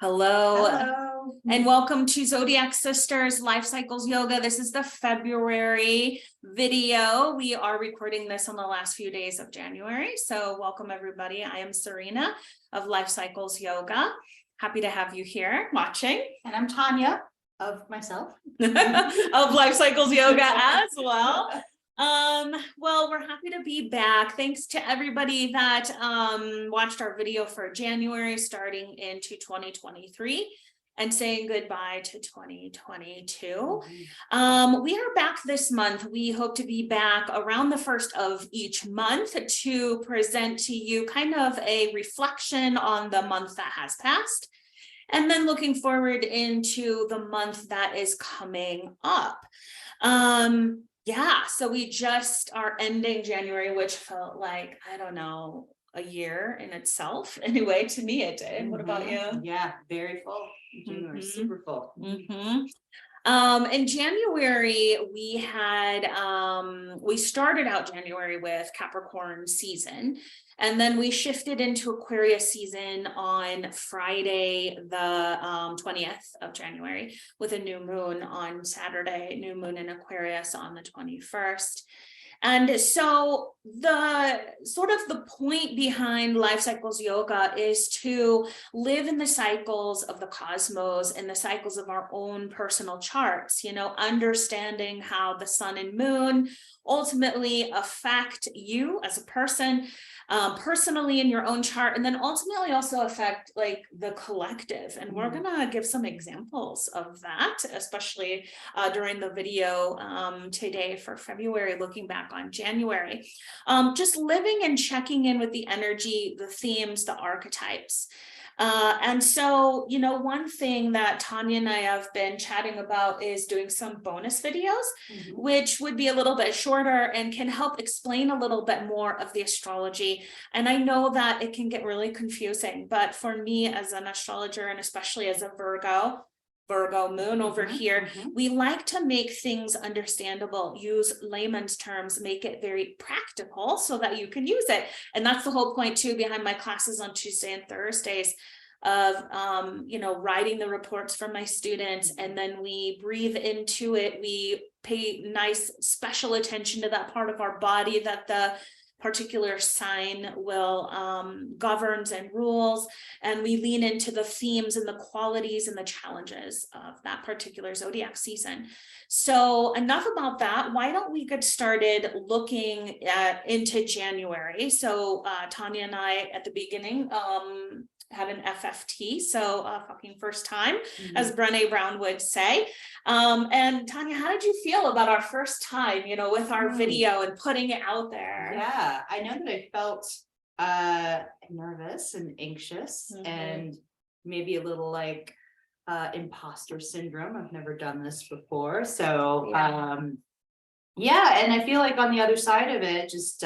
Hello. Hello. And welcome to Zodiac Sisters Life Cycles Yoga. This is the February video. We are recording this on the last few days of January. So welcome everybody. I am Sirena of Life Cycles Yoga. Happy to have you here watching. And I'm Tonja of myself. Of Life Cycles Yoga as well. Well, we're happy to be back. Thanks to everybody that watched our video for January starting into 2023 and saying goodbye to 2022. We are back this month. We hope to be back around the first of each month to present to you kind of a reflection on the month that has passed, and then looking forward into the month that is coming up. Yeah, so we just are ending January, which felt like, I don't know, a year in itself. Anyway, to me it did. What about you? Yeah, very full. January, super full. In January, we had, we started out January with Capricorn season, and then we shifted into Aquarius season on Friday, the 20th of January, with a new moon on Saturday, new moon in Aquarius on the 21st. And so the sort of the point behind Life Cycles Yoga is to live in the cycles of the cosmos and the cycles of our own personal charts, understanding how the sun and moon ultimately affect you as a person, personally in your own chart, and then ultimately also affect like the collective. And we're gonna give some examples of that, especially during the video today for February, looking back on January. Just living and checking in with the energy, the themes, the archetypes. And so, one thing that Tonja and I have been chatting about is doing some bonus videos, which would be a little bit shorter and can help explain a little bit more of the astrology. And I know that it can get really confusing, but for me as an astrologer, and especially as a Virgo moon over here, we like to make things understandable, use layman's terms, make it very practical so that you can use it. And that's the whole point too behind my classes on Tuesday and Thursdays of writing the reports for my students, and then we breathe into it. We pay nice special attention to that part of our body that the particular sign will governs and rules, and we lean into the themes and the qualities and the challenges of that particular zodiac season. So enough about that. Why don't we get started looking into January? So Tonja and I at the beginning had an FFT, so fucking first time, as Brené Brown would say. And Tonja, how did you feel about our first time, with our video and putting it out there? Yeah, I know that I felt nervous and anxious and maybe a little like imposter syndrome. I've never done this before. So yeah, and I feel like on the other side of it, just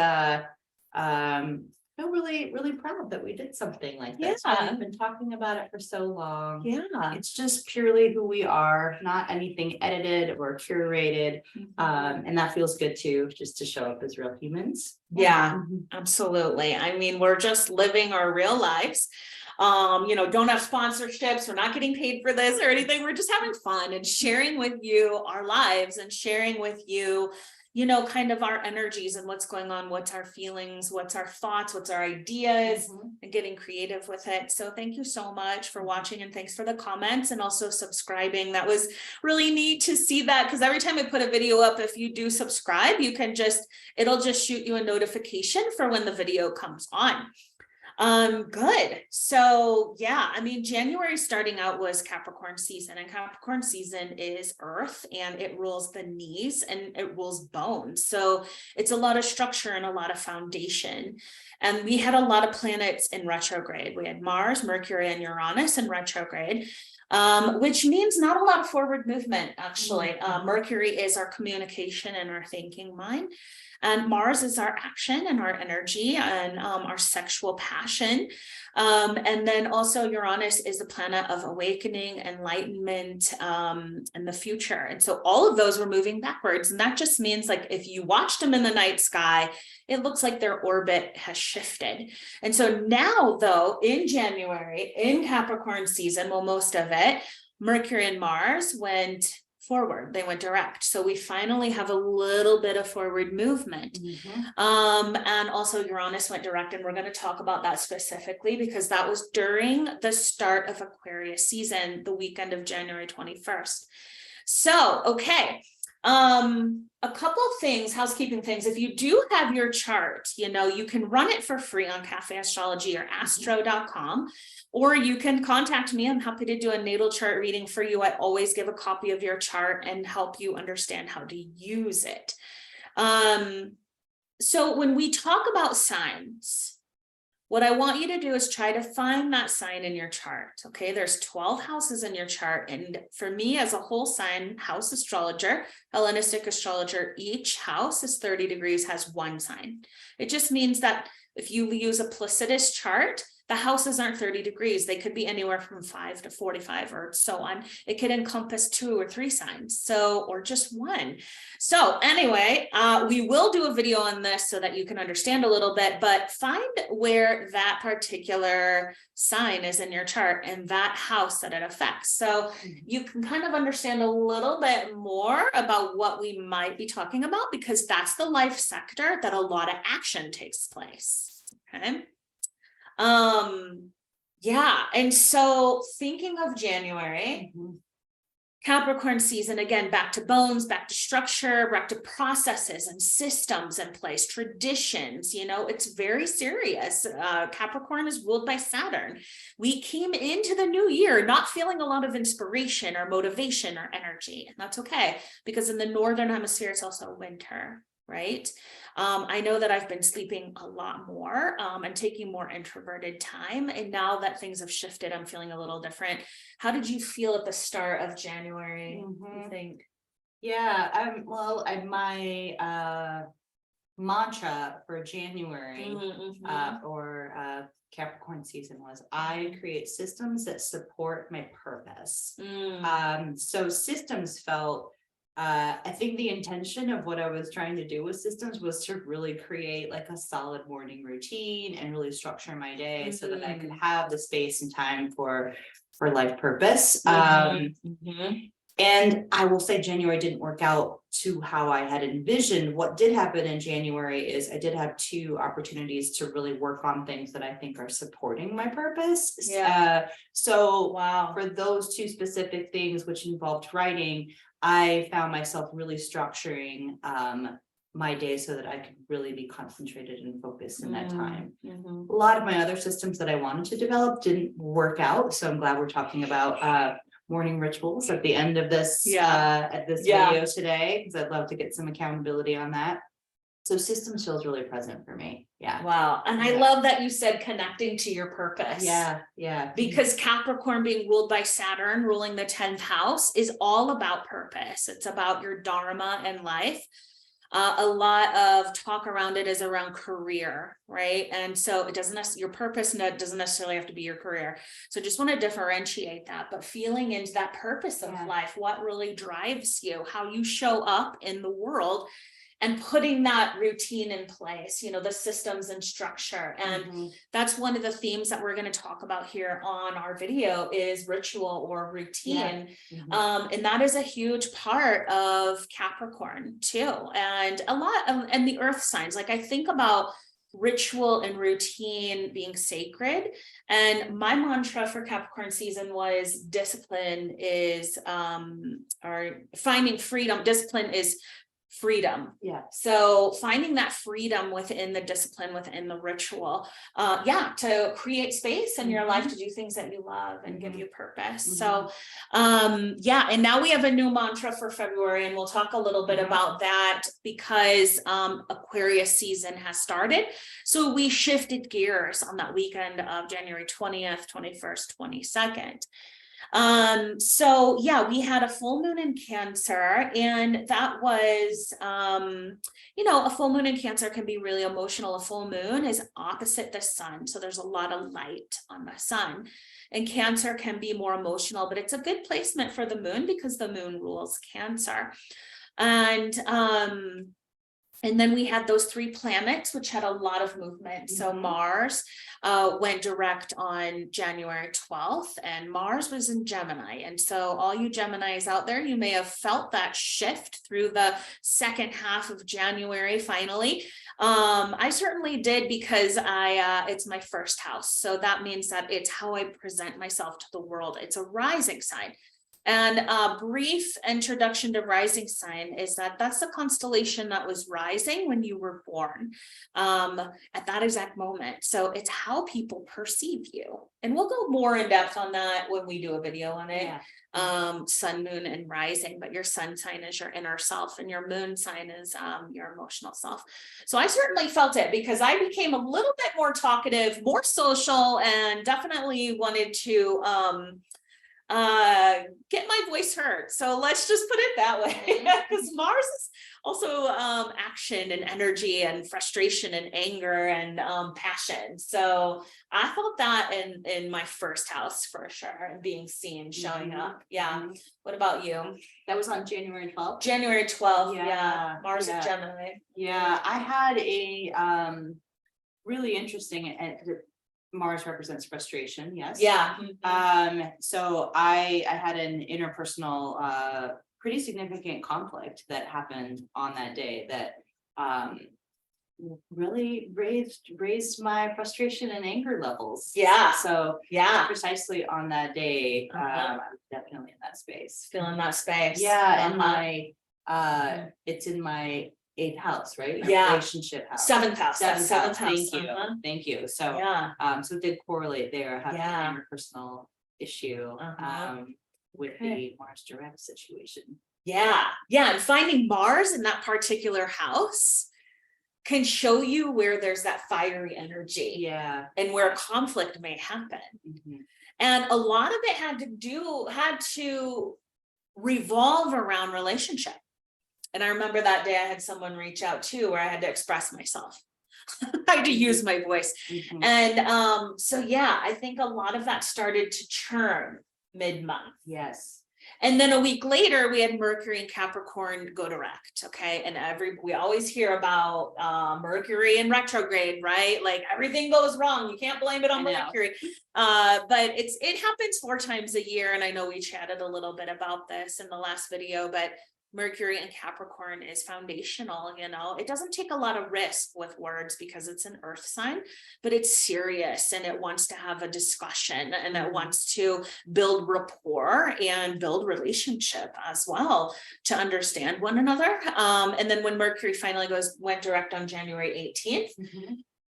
feel really, really proud that we did something like this. We've been talking about it for so long. It's just purely who we are, not anything edited or curated. And that feels good too, just to show up as real humans. Absolutely. I mean, we're just living our real lives. Don't have sponsorships. We're not getting paid for this or anything. We're just having fun and sharing with you our lives and sharing with you, kind of our energies and what's going on, what's our feelings, what's our thoughts, what's our ideas, and getting creative with it. So thank you so much for watching, and thanks for the comments and also subscribing. That was really neat to see that, because every time I put a video up, if you do subscribe, you can it'll just shoot you a notification for when the video comes on. Good. So yeah, I mean, January starting out was Capricorn season, and Capricorn season is earth, and it rules the knees and it rules bones. So it's a lot of structure and a lot of foundation. And we had a lot of planets in retrograde. We had Mars, Mercury, and Uranus in retrograde. Which means not a lot of forward movement, actually. Mercury is our communication and our thinking mind. And Mars is our action and our energy and our sexual passion. And then also Uranus is the planet of awakening, enlightenment, and the future. And so all of those were moving backwards. And that just means, like, if you watched them in the night sky, it looks like their orbit has shifted. And so now, though, in January, in Capricorn season, well, most of it, Mercury and Mars went forward, they went direct. So we finally have a little bit of forward movement. And also Uranus went direct, and we're going to talk about that specifically because that was during the start of Aquarius season, the weekend of January 21st. So, okay. A couple of things, housekeeping things. If you do have your chart, you know, you can run it for free on Cafe Astrology or astro.com, or you can contact me. I'm happy to do a natal chart reading for you. I always give a copy of your chart and help you understand how to use it. So when we talk about signs, what I want you to do is try to find that sign in your chart. Okay, there's 12 houses in your chart. And for me, as a whole sign house astrologer, Hellenistic astrologer, each house is 30 degrees, has one sign. It just means that if you use a Placidus chart, the houses aren't 30 degrees. They could be anywhere from 5 to 45 or so on. It could encompass 2 or 3 signs, so, or just one. So anyway, we will do a video on this so that you can understand a little bit, but find where that particular sign is in your chart and that house that it affects. So you can kind of understand a little bit more about what we might be talking about, because that's the life sector that a lot of action takes place. Okay. Yeah. And so thinking of January, Capricorn season, again, back to bones, back to structure, back to processes and systems in place, traditions, you know, it's very serious. Capricorn is ruled by Saturn. We came into the new year not feeling a lot of inspiration or motivation or energy. And that's okay, because in the Northern Hemisphere, it's also winter, right? I know that I've been sleeping a lot more and taking more introverted time. And now that things have shifted, I'm feeling a little different. How did you feel at the start of January, you think? Yeah, my mantra for January or Capricorn season was, I create systems that support my purpose. So systems felt, I think the intention of what I was trying to do with systems was to really create like a solid morning routine and really structure my day so that I could have the space and time for life purpose. And I will say January didn't work out to how I had envisioned. What did happen in January is I did have 2 opportunities to really work on things that I think are supporting my purpose. So for those 2 specific things, which involved writing, I found myself really structuring my day so that I could really be concentrated and focused in that time. A lot of my other systems that I wanted to develop didn't work out. So I'm glad we're talking about morning rituals at the end of this video today, because I'd love to get some accountability on that. So systems feels really present for me. Yeah. Wow. And I love that you said connecting to your purpose. Yeah. Because Capricorn being ruled by Saturn, ruling the 10th house, is all about purpose. It's about your dharma in life. A lot of talk around it is around career, right? And so it doesn't, your purpose doesn't necessarily have to be your career. So just want to differentiate that, but feeling into that purpose of life, what really drives you, how you show up in the world, and putting that routine in place, you know, the systems and structure. And that's one of the themes that we're going to talk about here on our video is ritual or routine. And that is a huge part of Capricorn too. And a lot of, and the earth signs, like I think about ritual and routine being sacred. And my mantra for Capricorn season was discipline is, or finding freedom. Discipline is freedom. So finding that freedom within the discipline, within the ritual, to create space in your life to do things that you love and give you purpose. So and now we have a new mantra for February, and we'll talk a little bit about that because Aquarius season has started. So we shifted gears on that weekend of January 20th, 21st, 22nd. So we had a full moon in Cancer, and that was, a full moon in Cancer can be really emotional. A full moon is opposite the sun. So there's a lot of light on the sun, and Cancer can be more emotional, but it's a good placement for the moon because the moon rules Cancer. And, And then we had those 3 planets, which had a lot of movement. So Mars went direct on January 12th, and Mars was in Gemini. And so all you Geminis out there, you may have felt that shift through the second half of January finally. I certainly did, because it's my first house. So that means that it's how I present myself to the world. It's a rising sign. And a brief introduction to rising sign is that that's the constellation that was rising when you were born, at that exact moment. So it's how people perceive you. And we'll go more in depth on that when we do a video on it. Sun, moon, and rising, but your sun sign is your inner self, and your moon sign is your emotional self. So I certainly felt it, because I became a little bit more talkative, more social, and definitely wanted to get my voice heard. So let's just put it that way, because Mars is also action and energy and frustration and anger and passion. So I felt that in my first house for sure, and being seen, showing up. Yeah. What about you? That was on January 12th. January 12th. Yeah. Mars and Gemini. Yeah, I had a really interesting, and Mars represents frustration. Yes. Yeah. So I had an interpersonal pretty significant conflict that happened on that day that really raised my frustration and anger levels. Yeah. So yeah, precisely on that day, I'm definitely in that space. Feeling that space. Yeah, and my it's in my 8th house, right? Yeah. Relationship house. 7th house. Seventh house. House. Thank you. So Yeah. so it did correlate there, having Yeah. an interpersonal issue with the Mars direct situation. Yeah. Yeah. And finding Mars in that particular house can show you where there's that fiery energy. Yeah. And where conflict may happen. And a lot of it had to revolve around relationship. And I remember that day I had someone reach out too, where I had to express myself. I had to use my voice. And so yeah, I think a lot of that started to churn mid-month. Yes. And then a week later, we had Mercury and Capricorn go direct. Okay. And we always hear about Mercury in retrograde, right? Like everything goes wrong. You can't blame it on Mercury. But it happens 4 times a year. And I know we chatted a little bit about this in the last video, but Mercury and Capricorn is foundational. It doesn't take a lot of risk with words because it's an earth sign, but it's serious, and it wants to have a discussion, and it wants to build rapport and build relationship as well to understand one another. And then when Mercury finally went direct on January 18th,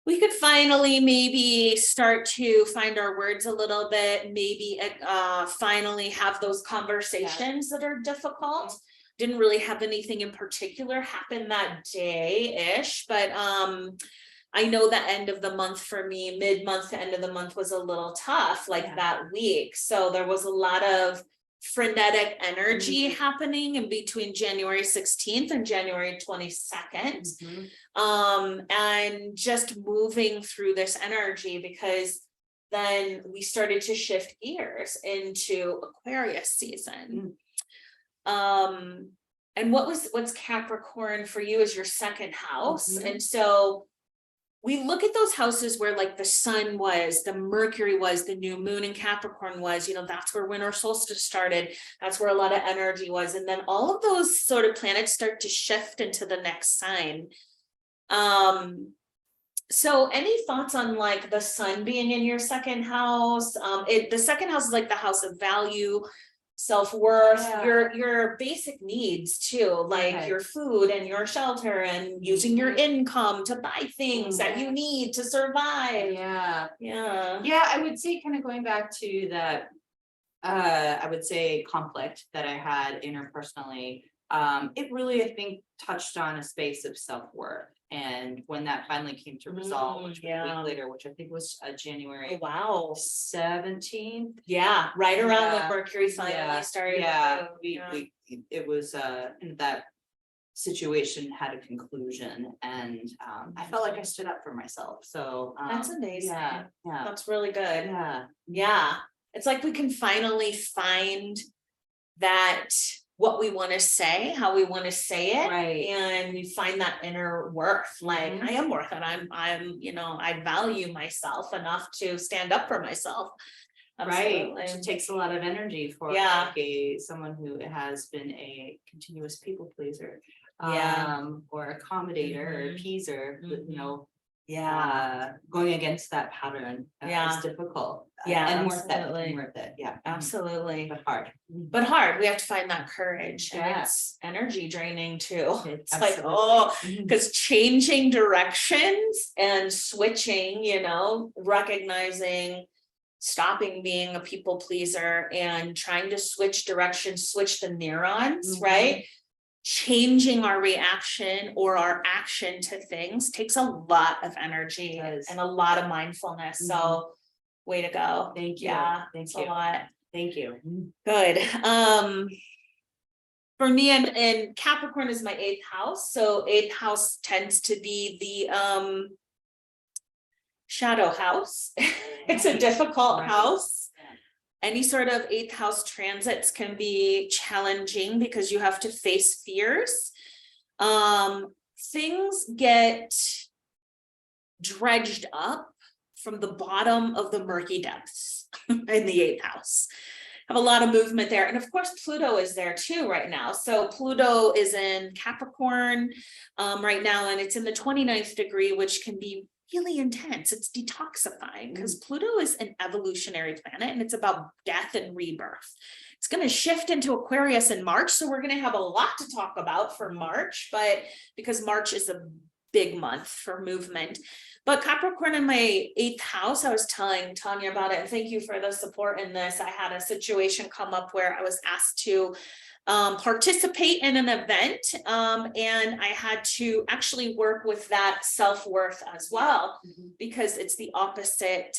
we could finally maybe start to find our words a little bit, maybe finally have those conversations that are difficult. Didn't really have anything in particular happen that day-ish, but I know the end of the month for me, mid-month to end of the month, was a little tough, like that week. So there was a lot of frenetic energy happening in between January 16th and January 22nd. And just moving through this energy, because then we started to shift gears into Aquarius season. And what's Capricorn for you is your 2nd house. And so we look at those houses where like the sun was, the Mercury was, the new moon in Capricorn was, that's where winter solstice started. That's where a lot of energy was. And then all of those sort of planets start to shift into the next sign. So any thoughts on like the sun being in your 2nd house? The 2nd house is like the house of value, self-worth, your basic needs too, like your food and your shelter and using your income to buy things that you need to survive. I would say, kind of going back to that, I would say conflict that I had interpersonally, it really, I think, touched on a space of self-worth. And when that finally came to resolve, which was a week later, which I think was January 17th. Yeah, right around when Mercury finally started. It was that situation had a conclusion, and I felt like I stood up for myself. So that's amazing. That's really good. It's like we can finally find that what we want to say, how we want to say it. Right. And you find that inner worth, like I am worth it. I'm, you know, I value myself enough to stand up for myself. Right, Absolutely. it takes a lot of energy for Yeah. like someone who has been a continuous people pleaser, Yeah. or accommodator or appeaser, you know, Yeah. going against that pattern Yeah. is difficult. Yeah, and worth it, absolutely. and worth it, yeah, Absolutely. but hard. But hard. We have to find that courage. And Yeah. it's energy draining too. It's like, Absolutely. oh, because changing directions and switching, you know, recognizing, stopping being a people pleaser and trying to switch directions, switch the neurons, right? Changing our reaction or our action to things takes a lot of energy and a lot of mindfulness. So way to go. Thank you. Yeah, Thank it's you. a lot. Thank you. Good. For me, and Capricorn is my 8th house. So 8th house tends to be the shadow house. It's a difficult house. Any sort of 8th house transits can be challenging because you have to face fears. Things get dredged up from the bottom of the murky depths in the 8th house. Have a lot of movement there. And of course, Pluto is there too right now. So Pluto is in Capricorn right now, and it's in the 29th degree, which can be really intense. It's detoxifying because Pluto is an evolutionary planet and it's about death and rebirth. It's going to shift into Aquarius in March. So we're going to have a lot to talk about for March, but because March is a big month for movement. But Capricorn in my 8th house, I was telling Tonja about it, and thank you for the support in this. I had a situation come up where I was asked to participate in an event, and I had to actually work with that self-worth as well, because it's the opposite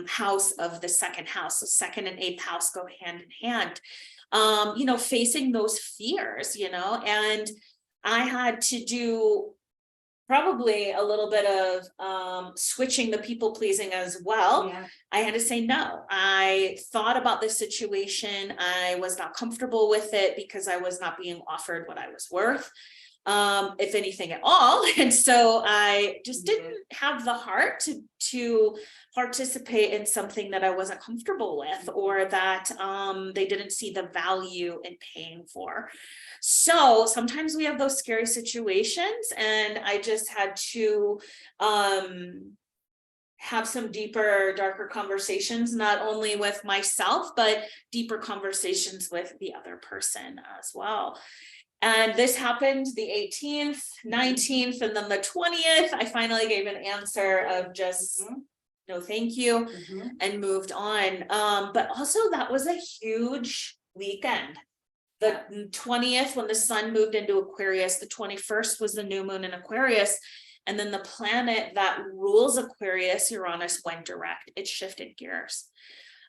house of the 2nd house. So 2nd and 8th house go hand in hand. You know, facing those fears, you know, and I had to do probably a little bit of switching the people pleasing as well. Yeah. I had to say no. I thought about this situation. I was not comfortable with it because I was not being offered what I was worth, if anything at all. And so I just didn't have the heart to participate in something that I wasn't comfortable with, or that they didn't see the value in paying for. So sometimes we have those scary situations, and I just had to have some deeper, darker conversations, not only with myself, but deeper conversations with the other person as well. And this happened the 18th, 19th, and then the 20th. I finally gave an answer of just no, thank you, and moved on. But also that was a huge weekend. The 20th, when the sun moved into Aquarius, the 21st was the new moon in Aquarius. And then the planet that rules Aquarius, Uranus, went direct. It shifted gears.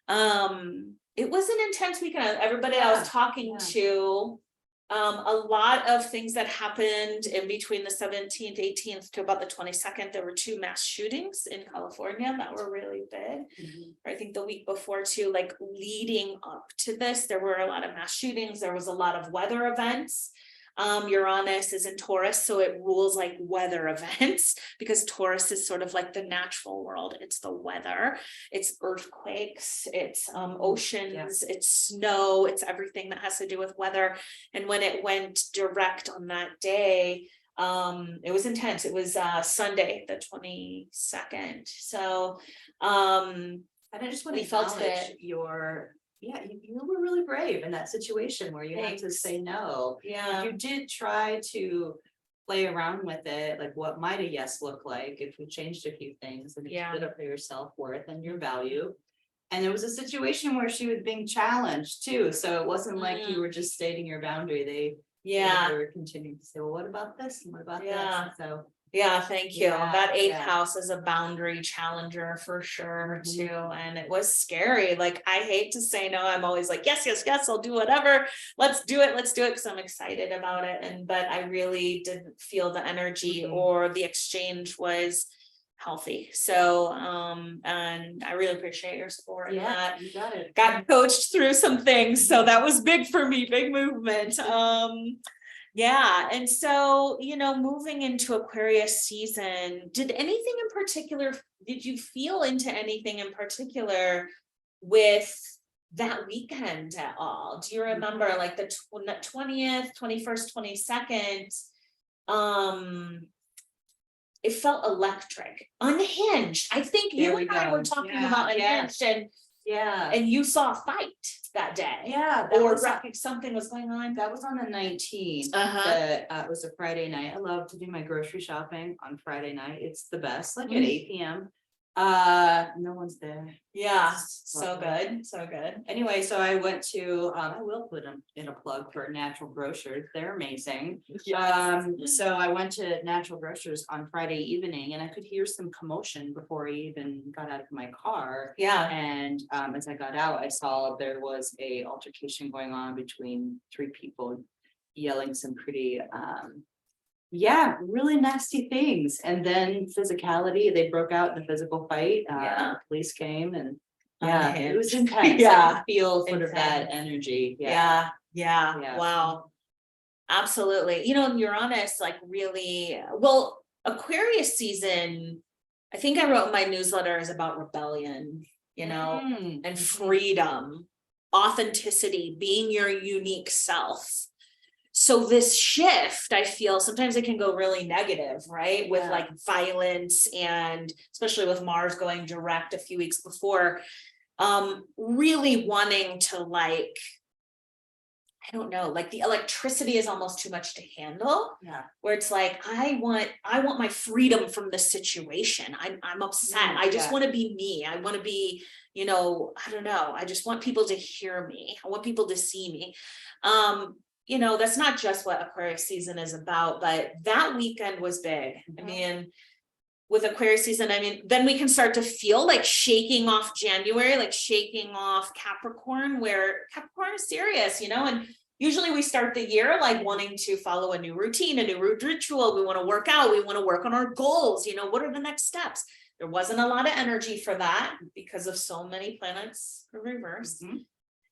It was an intense weekend. Everybody I was talking to, a lot of things that happened in between the 17th, 18th to about the 22nd. There were 2 mass shootings in California that were really big. I think the week before too, like leading up to this, there were a lot of mass shootings. There was a lot of weather events. Uranus is in Taurus, so it rules like weather events, because Taurus is sort of like the natural world. It's the weather, it's earthquakes, it's oceans, it's snow, it's everything that has to do with weather. And when it went direct on that day, it was intense. It was Sunday, the 22nd. So and I just want to acknowledge you were really brave in that situation where you had to say no. Yeah. You did try to play around with it, like what might a yes look like if we changed a few things, and you stood up for your self-worth and your value. And there was a situation where she was being challenged too. So it wasn't like you were just stating your boundary. They were continuing to say, well, what about this? And what about this? And so thank you. That 8th house is a boundary challenger for sure too. And it was scary. Like, I hate to say no. I'm always like, yes, I'll do whatever. Let's do it. Because I'm excited about it. But I really didn't feel the energy or the exchange was healthy. So, and I really appreciate your support in Yeah, that. you got it. Got coached through some things. So that was big for me, big movement. Yeah. And so, moving into Aquarius season, did you feel into anything in particular with that weekend at all? Do you remember like the 20th, 21st, 22nd? It felt electric, unhinged. I think you and I were talking about unhinged, and you saw a fight that day. Yeah, Something was going on. That was on the 19th. It was a Friday night. I love to do my grocery shopping on Friday night. It's the best, like at 8 p.m. No one's there. Yeah, so good. Anyway, so I went to I will put in a plug for Natural Grocers. They're amazing. So I went to Natural Grocers on Friday evening, and I could hear some commotion before I even got out of my car. Yeah. And as I got out, I saw there was a altercation going on between 3 people yelling some pretty really nasty things. And then physicality, they broke out in a physical fight. Police came, and it was intense. I could feel sort of that energy. Yeah. Wow. Absolutely. Uranus, like, really, well, Aquarius season, I think I wrote in my newsletter, is about rebellion, and freedom, authenticity, being your unique self. So this shift, I feel sometimes it can go really negative, right? With like violence, and especially with Mars going direct a few weeks before, really wanting to, like, I don't know, like the electricity is almost too much to handle. Yeah. Where it's like, I want my freedom from this situation. I'm upset. I just want to be me. I want to be, I don't know. I just want people to hear me. I want people to see me. That's not just what Aquarius season is about, but that weekend was big. I mean, with Aquarius season, then we can start to feel like shaking off January, like shaking off Capricorn, where Capricorn is serious, and usually we start the year like wanting to follow a new routine, a new ritual. We want to work out. We want to work on our goals. What are the next steps? There wasn't a lot of energy for that because of so many planets reversed.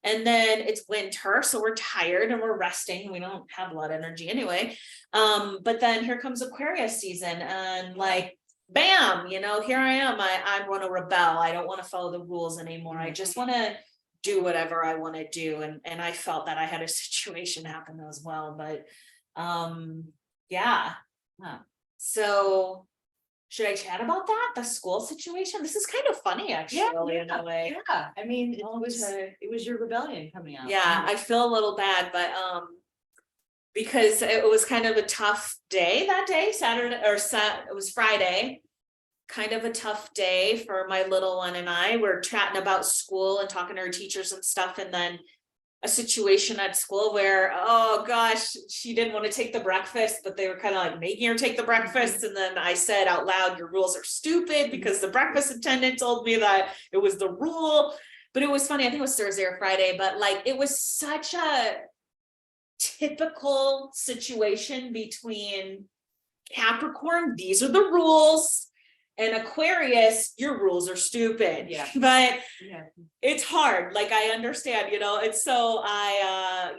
And then it's winter, so we're tired and we're resting. We don't have a lot of energy anyway. But then here comes Aquarius season, and like, bam, here I am. I want to rebel. I don't want to follow the rules anymore. I just want to do whatever I want to do. And I felt that I had a situation happen as well. But so should I chat about that? The school situation? This is kind of funny, actually, in a way. Yeah. I mean, it was your rebellion coming out. Yeah, I feel a little bad, but because it was kind of a tough day that day, it was Friday, kind of a tough day for my little one, and I were chatting about school and talking to her teachers and stuff, and then a situation at school where, oh gosh, she didn't want to take the breakfast, but they were kind of like making her take the breakfast. And then I said out loud, your rules are stupid, because the breakfast attendant told me that it was the rule. But it was funny. I think it was Thursday or Friday, but like, it was such a typical situation between Capricorn, these are the rules, and Aquarius, your rules are stupid. Yeah. But it's hard. Like, I understand, and so I,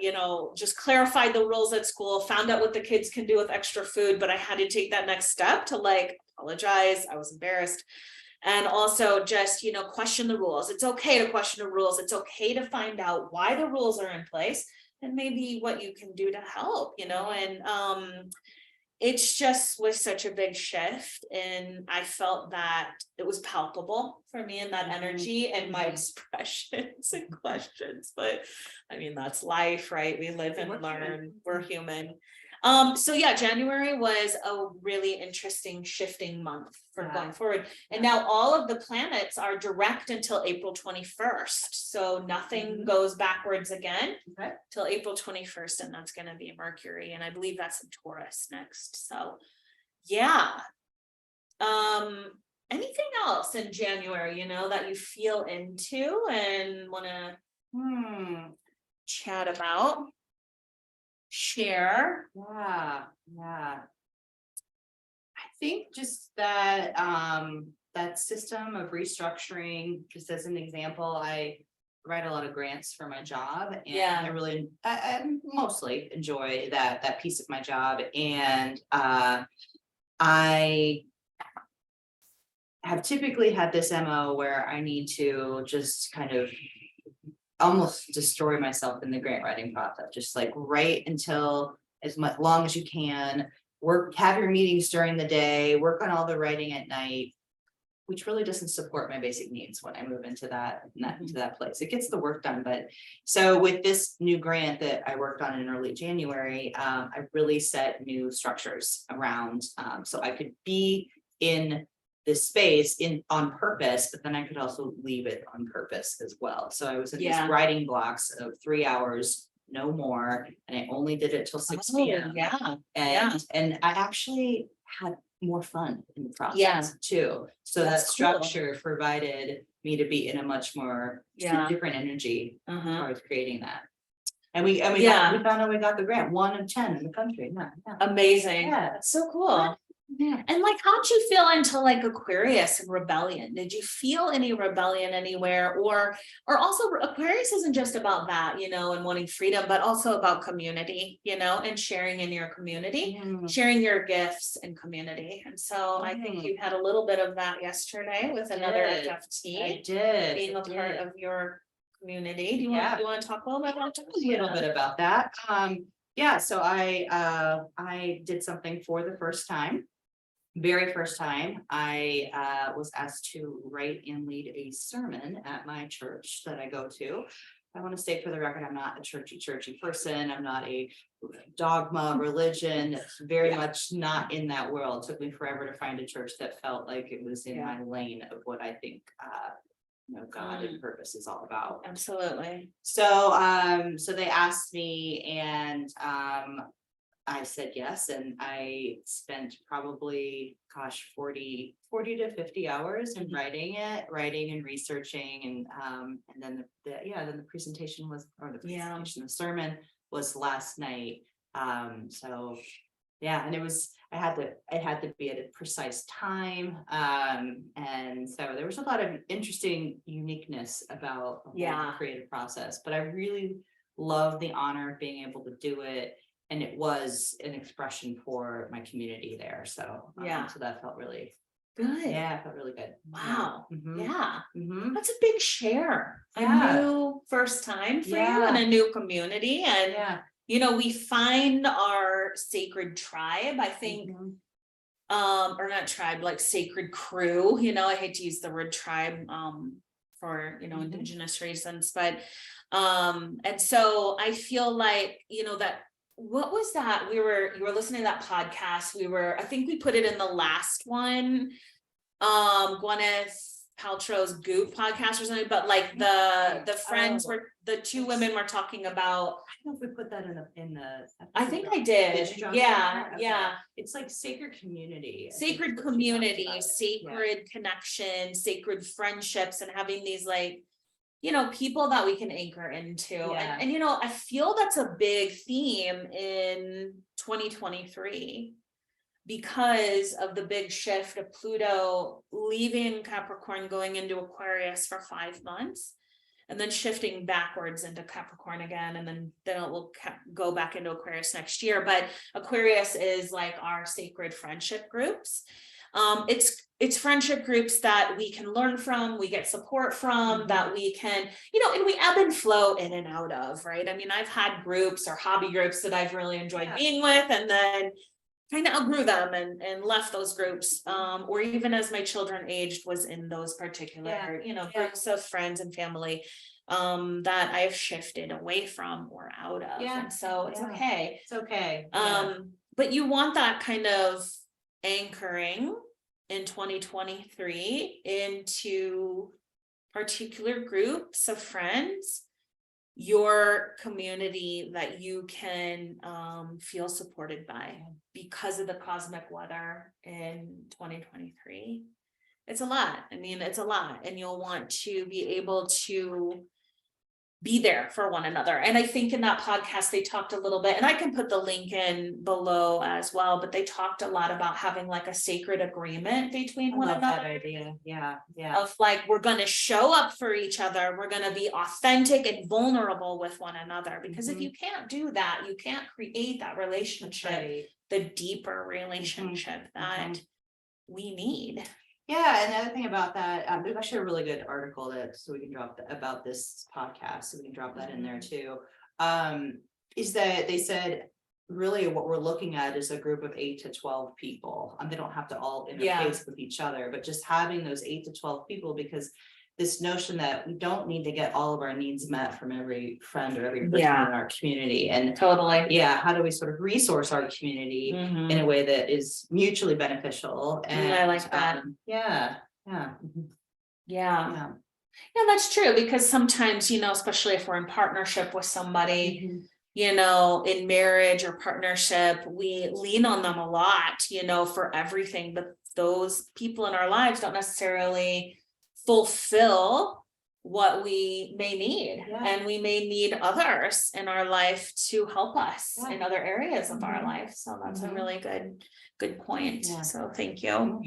just clarified the rules at school, found out what the kids can do with extra food, but I had to take that next step to like apologize. I was embarrassed. And also just, question the rules. It's okay to question the rules. It's okay to find out why the rules are in place and maybe what you can do to help, and it's just was such a big shift, and I felt that it was palpable for me in that energy and my expressions and questions. But that's life, right? We live and learn. We're human. So yeah, January was a really interesting shifting month for going forward. And now all of the planets are direct until April 21st. So nothing goes backwards again till April 21st. And that's going to be Mercury. And I believe that's in Taurus next. So yeah. Anything else in January, that you feel into and want to chat about? Share. Yeah. I think just that, that system of restructuring, just as an example, I write a lot of grants for my job, and Yeah. I mostly enjoy that piece of my job. And I have typically had this MO where I need to just kind of almost destroy myself in the grant writing process, just like write until as much long as you can, work, have your meetings during the day, work on all the writing at night, which really doesn't support my basic needs when I move into that place. It gets the work done. But so with this new grant that I worked on in early January, I really set new structures around, so I could be in this space on purpose, but then I could also leave it on purpose as well. So I was in these writing blocks of 3 hours, no more, and I only did it till 6 p.m. And I actually had more fun in the process too. So that structure provided me to be in a much more different energy as far as creating that. And we found out we got the grant, 1 of 10 in the country. Amazing. Yeah, That's so cool. Yeah. And like, how'd you feel into like Aquarius and rebellion? Did you feel any rebellion anywhere? Or also Aquarius isn't just about that, you know, and wanting freedom, but also about community, you know, and sharing in your community, sharing your gifts and community. And so I think you had a little bit of that yesterday with another FT. I did. Being a part of your community. Do you want to talk a little bit about that? A little bit about that. Yeah, so I did something for the first time. Very first time, I was asked to write and lead a sermon at my church that I go to. I want to state for the record, I'm not a churchy person. I'm not a dogma religion. It's very much not in that world. It took me forever to find a church that felt like it was in my lane of what I think God and purpose is all about. Absolutely. So so they asked me, and I said yes, and I spent probably 40 to 50 hours in writing and researching, and then the presentation was, the sermon was last night. So yeah, and it had to be at a precise time. And so there was a lot of interesting uniqueness about the creative process, but I really love the honor of being able to do it. And it was an expression for my community there. So so that felt really good. Yeah, it felt really good. Wow. That's a big share. A new first time for you and a new community. And you know, we find our sacred tribe, I think, or not tribe, like sacred crew. You know, I hate to use the word tribe for, you know, indigenous reasons, but and so I feel like, you know, that what was that? You were listening to that podcast. I think we put it in the last one, Gwyneth Paltrow's Goop podcast or something, but like the friends were, the two women were talking about. I don't know if we put that in the I think I did. Yeah. It's like sacred community. Sacred community, sacred connection, sacred friendships, and having these like, you know, people that we can anchor into. And you know, I feel that's a big theme in 2023 because of the big shift of Pluto leaving Capricorn, going into Aquarius for 5 months, and then shifting backwards into Capricorn again, and then it will go back into Aquarius next year. But Aquarius is like our sacred friendship groups. It's friendship groups that we can learn from, we get support from, that we can, you know, and we ebb and flow in and out of, right? I mean, I've had groups or hobby groups that I've really enjoyed being with, and then kind of outgrew them and left those groups, or even as my children aged, was in those particular, you know, groups of friends and family that I've shifted away from or out of. And so it's okay. It's okay. But you want that kind of anchoring in 2023 into particular groups of friends, your community that you can feel supported by because of the cosmic weather in 2023. It's a lot. I mean, it's a lot, and you'll want to be able to be there for one another. And I think in that podcast, they talked a little bit, and I can put the link in below as well, but they talked a lot about having like a sacred agreement between one another. That idea. Yeah. Of like, we're going to show up for each other. We're going to be authentic and vulnerable with one another, because if you can't do that, you can't create that relationship, the deeper relationship that we need. Yeah, and the other thing about that, there's actually a really good article that, so we can drop about this podcast, so we can drop that in there too. Is that they said really what we're looking at is a group of 8 to 12 people. They don't have to all interface with each other, but just having those 8 to 12 people, because this notion that we don't need to get all of our needs met from every friend or every person in our community. And how do we sort of resource our community in a way that is mutually beneficial? And I like that. Yeah, that's true, because sometimes, especially if we're in partnership with somebody, in marriage or partnership, we lean on them a lot, for everything, but those people in our lives don't necessarily fulfill what we may need, and we may need others in our life to help us in other areas of our life. So that's a really good point. So thank you.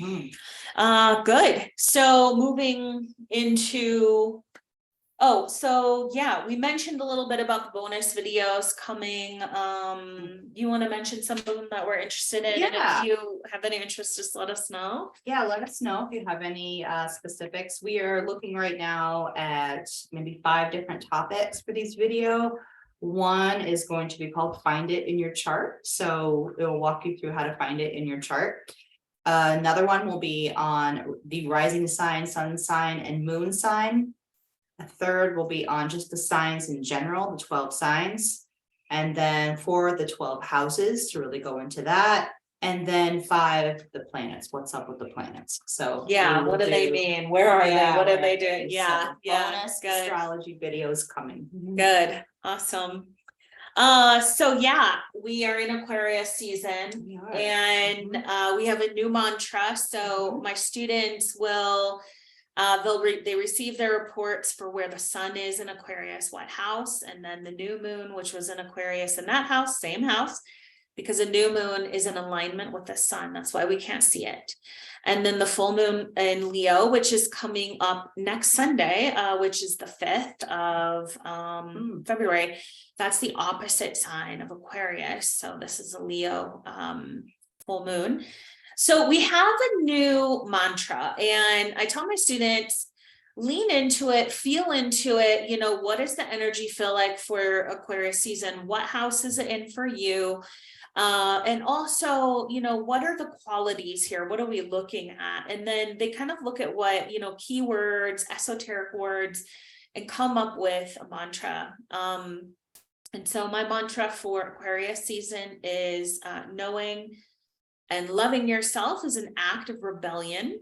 Good. So moving into we mentioned a little bit about the bonus videos coming. You want to mention some of them that we're interested in? And if you have any interest, just let us know. Let us know if you have any specifics. We are looking right now at maybe 5 different topics for these video. One is going to be called Find It in Your Chart. So it will walk you through how to find it in your chart. Another one will be on the rising sign, sun sign, and moon sign. A third will be on just the signs in general, the 12 signs. And then 4, the 12 houses, to really go into that. And then 5, the planets. What's up with the planets? So what do they mean? Where are they? What are they doing? Bonus astrology videos coming. Good. Awesome. We are in Aquarius season, and we have a new mantra. So my students will they receive their reports for where the sun is in Aquarius, what house, and then the new moon, which was in Aquarius in that house, same house, because a new moon is in alignment with the sun. That's why we can't see it. And then the full moon in Leo, which is coming up next Sunday, which is the 5th of February. That's the opposite sign of Aquarius. So this is a Leo full moon. So we have a new mantra, and I tell my students, lean into it, feel into it. What does the energy feel like for Aquarius season? What house is it in for you? And also, what are the qualities here? What are we looking at? And then they kind of look at what, keywords, esoteric words, and come up with a mantra. And so my mantra for Aquarius season is knowing and loving yourself is an act of rebellion.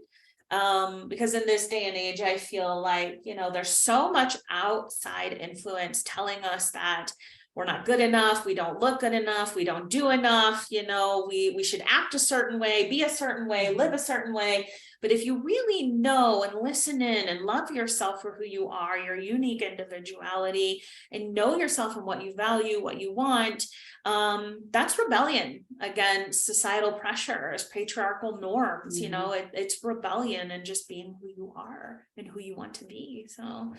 Because in this day and age, I feel like, there's so much outside influence telling us that we're not good enough, we don't look good enough, we don't do enough, we should act a certain way, be a certain way, live a certain way. But if you really know and listen in and love yourself for who you are, your unique individuality, and know yourself and what you value, what you want, that's rebellion against societal pressures, patriarchal norms. It's rebellion and just being who you are and who you want to be. So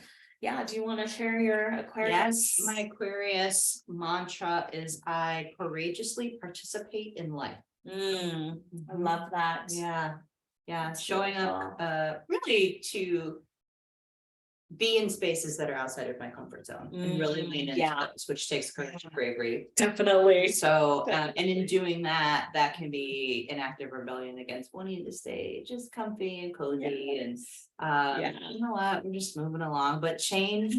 do you want to share your Aquarius? Yes, my Aquarius mantra is I courageously participate in life. I love that. Yeah, showing up really to be in spaces that are outside of my comfort zone and really lean into those, which takes courage and bravery. Definitely. So, and in doing that, that can be an act of rebellion against wanting to stay just comfy and cozy and you know what, we're just moving along. But change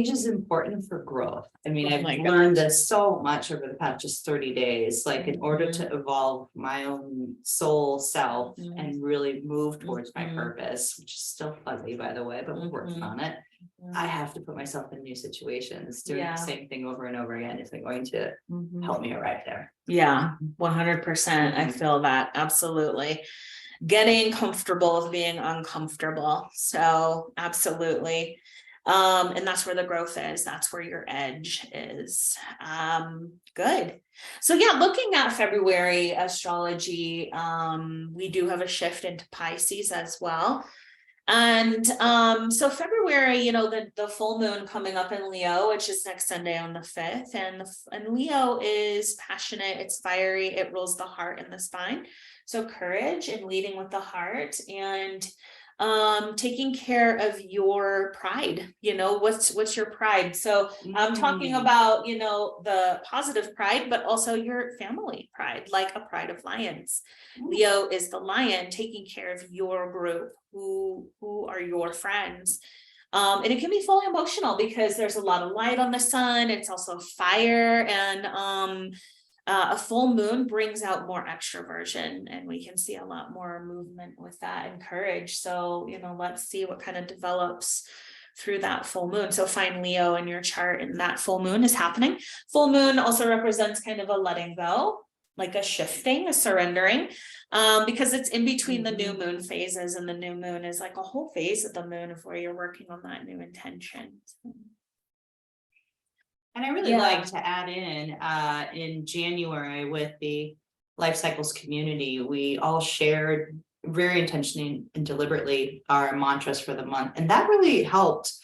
is important for growth. I mean, I've learned this so much over the past just 30 days, like in order to evolve my own soul self and really move towards my purpose, which is still fuzzy, by the way, but we're working on it. I have to put myself in new situations. Doing the same thing over and over again isn't going to help me arrive there. 100%. I feel that. Absolutely. Getting comfortable with being uncomfortable. So absolutely. And that's where the growth is. That's where your edge is. Good. So yeah, looking at February astrology, we do have a shift into Pisces as well. And so February, you know, the full moon coming up in Leo, which is next Sunday on the 5th, and Leo is passionate, it's fiery, it rules the heart and the spine. So courage and leading with the heart, and taking care of your pride. You know, what's your pride? So I'm talking about, you know, the positive pride, but also your family pride, like a pride of lions. Leo is the lion, taking care of your group, who are your friends. And it can be fully emotional because there's a lot of light on the sun. It's also fire, and a full moon brings out more extroversion, and we can see a lot more movement with that and courage. So, you know, let's see what kind of develops through that full moon. So find Leo in your chart, and that full moon is happening. Full moon also represents kind of a letting go, like a shifting, a surrendering, because it's in between the new moon phases, and the new moon is like a whole phase of the moon of where you're working on that new intention. And I really like to add in January with the Life Cycles community, we all shared very intentionally and deliberately our mantras for the month. And that really helped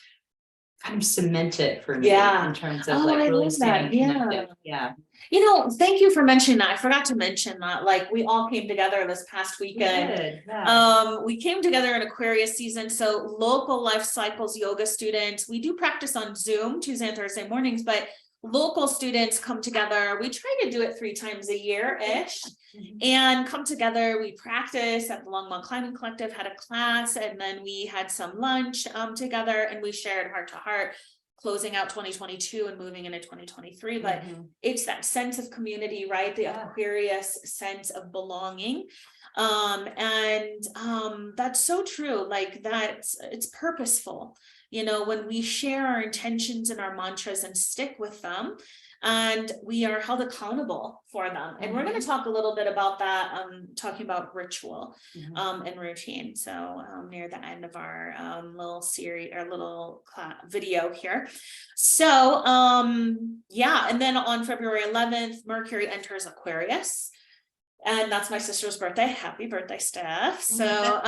kind of cement it for me in terms of like really staying connected. Yeah. You know, thank you for mentioning that. I forgot to mention that, like, we all came together this past weekend. We came together in Aquarius season. So local Life Cycles yoga students, we do practice on Zoom Tuesday and Thursday mornings, but local students come together. We try to do it 3 times a year-ish and come together. We practice at the Longmont Climbing Collective, had a class, and then we had some lunch together, and we shared heart to heart, closing out 2022 and moving into 2023. But it's that sense of community, right? The Aquarius sense of belonging. That's so true. Like, it's purposeful, you know, when we share our intentions and our mantras and stick with them, and we are held accountable for them. And we're going to talk a little bit about that, talking about ritual and routine. So near the end of our little series, our little video here. So yeah, and then on February 11th, Mercury enters Aquarius. And that's my sister's birthday. Happy birthday, Steph. So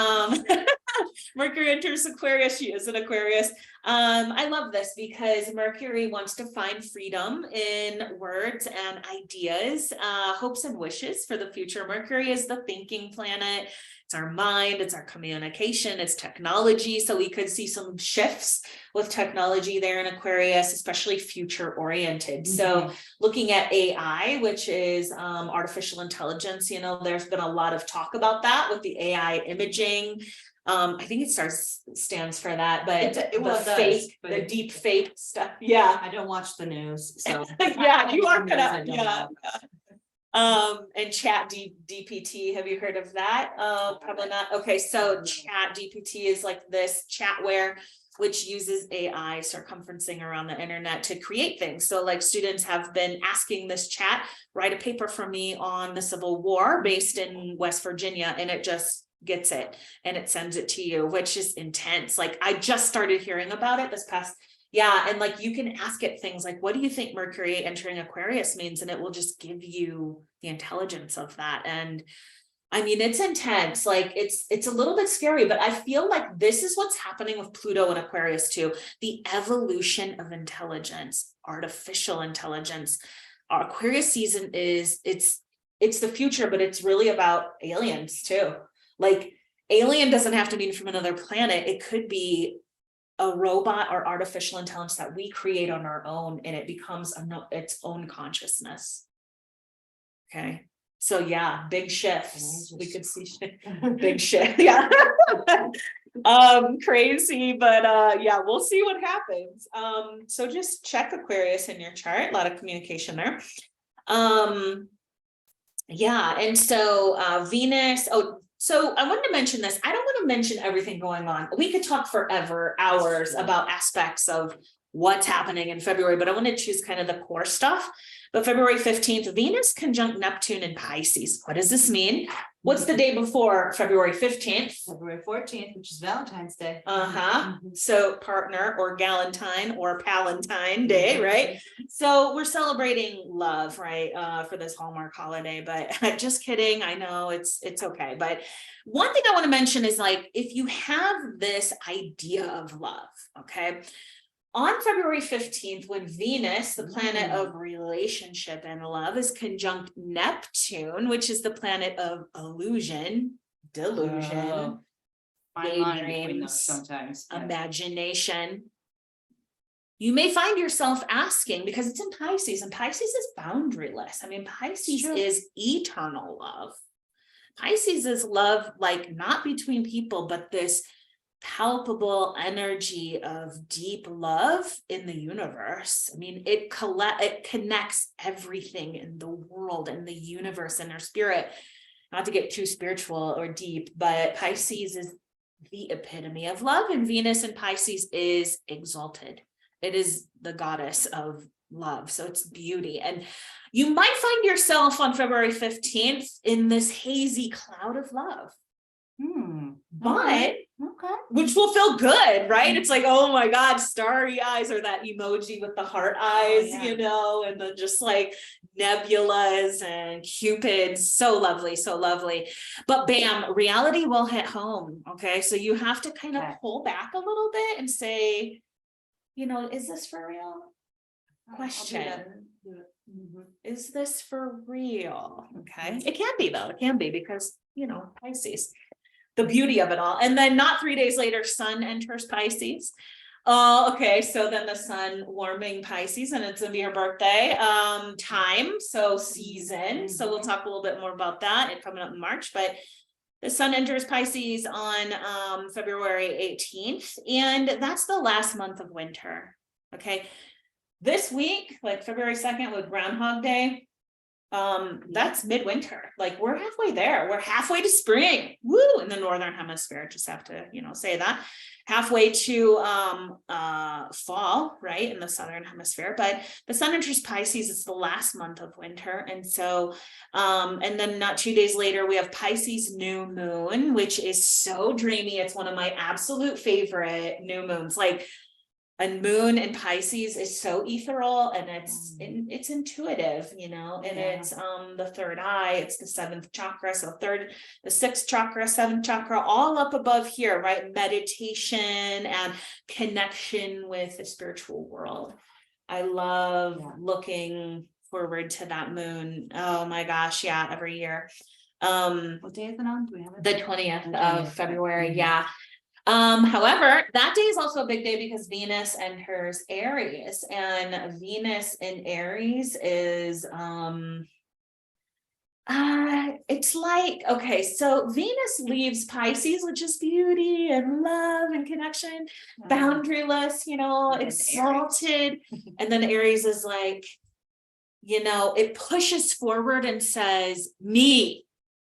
Mercury enters Aquarius. She is an Aquarius. I love this because Mercury wants to find freedom in words and ideas, hopes and wishes for the future. Mercury is the thinking planet. It's our mind, it's our communication, it's technology. So we could see some shifts with technology there in Aquarius, especially future oriented. So looking at AI, which is artificial intelligence, you know, there's been a lot of talk about that with the AI imaging. I think it stands for that, but the deep fake stuff. Yeah. I don't watch the news. So yeah, you are gonna, and chat DPT, have you heard of that? Probably not. Okay, so chat DPT is like this chatware which uses AI circumferencing around the internet to create things. So like students have been asking this chat, write a paper for me on the Civil War based in West Virginia, and it just gets it and it sends it to you, which is intense. Like, I just started hearing about it this past. Yeah. And like, you can ask it things like, what do you think Mercury entering Aquarius means? And it will just give you the intelligence of that. And I mean, it's intense. Like, it's a little bit scary, but I feel like this is what's happening with Pluto and Aquarius too. The evolution of intelligence, artificial intelligence. Our Aquarius season it's the future, but it's really about aliens too. Like, alien doesn't have to mean from another planet. It could be a robot or artificial intelligence that we create on our own, and it becomes its own consciousness. Okay. So yeah, big shifts. We could see big shift. Yeah. Crazy, but yeah, we'll see what happens. So just check Aquarius in your chart. A lot of communication there. Yeah, and so Venus. So I wanted to mention this. I don't want to mention everything going on. We could talk forever, hours about aspects of what's happening in February, but I want to choose kind of the core stuff But February 15th, Venus conjunct Neptune in Pisces. What does this mean? What's the day before February 15th? February 14th, which is Valentine's Day. So partner or galentine or palentine day, right? So we're celebrating love, right? For this Hallmark holiday, but just kidding. I know it's okay. But one thing I want to mention is like, if you have this idea of love, okay, on February 15th, when Venus, the planet of relationship and love, is conjunct Neptune, which is the planet of illusion, delusion, daydreams, sometimes, imagination, you may find yourself asking, because it's in Pisces, and Pisces is boundaryless. I mean, Pisces is eternal love. Pisces is love, like not between people, but this palpable energy of deep love in the universe. I mean, it connects everything in the world and the universe and our spirit. Not to get too spiritual or deep, but Pisces is the epitome of love, and Venus in Pisces is exalted. It is the goddess of love. So it's beauty. And you might find yourself on February 15th in this hazy cloud of love. But which will feel good, right? It's like, oh my God, starry eyes, or that emoji with the heart eyes, you know, and then just like nebulas and cupids. So lovely, so lovely. But bam, reality will hit home. Okay. So you have to kind of pull back a little bit and say, you know, is this for real? Question. Is this for real? Okay. It can be though. It can be, because, you know, Pisces, the beauty of it all. And then not 3 days later, Sun enters Pisces. Okay, so then the Sun warming Pisces, and it's gonna be her birthday time, so season. So we'll talk a little bit more about that and coming up in March. But the Sun enters Pisces on February 18th, and that's the last month of winter. Okay, this week, like February 2nd with Groundhog Day, that's midwinter. Like we're halfway there. We're halfway to spring. Woo! In the northern hemisphere, just have to, you know, say that. Halfway to fall, right, in the southern hemisphere. But the Sun enters Pisces, it's the last month of winter. And so and then not 2 days later, we have Pisces new moon, which is so dreamy. It's one of my absolute favorite new moons. Like, a moon in Pisces is so ethereal, and it's intuitive, you know, and it's the third eye, it's the seventh chakra. So the sixth chakra, seventh chakra, all up above here, right? Meditation and connection with the spiritual world. I love looking forward to that moon. Oh my gosh, yeah, every year. What day is it on? Do we have it? The 20th of February, yeah. However, that day is also a big day because Venus enters Aries, and Venus in Aries is it's like, okay, so Venus leaves Pisces, which is beauty and love and connection, boundaryless, you know, exalted. And then Aries is like, you know, it pushes forward and says, me,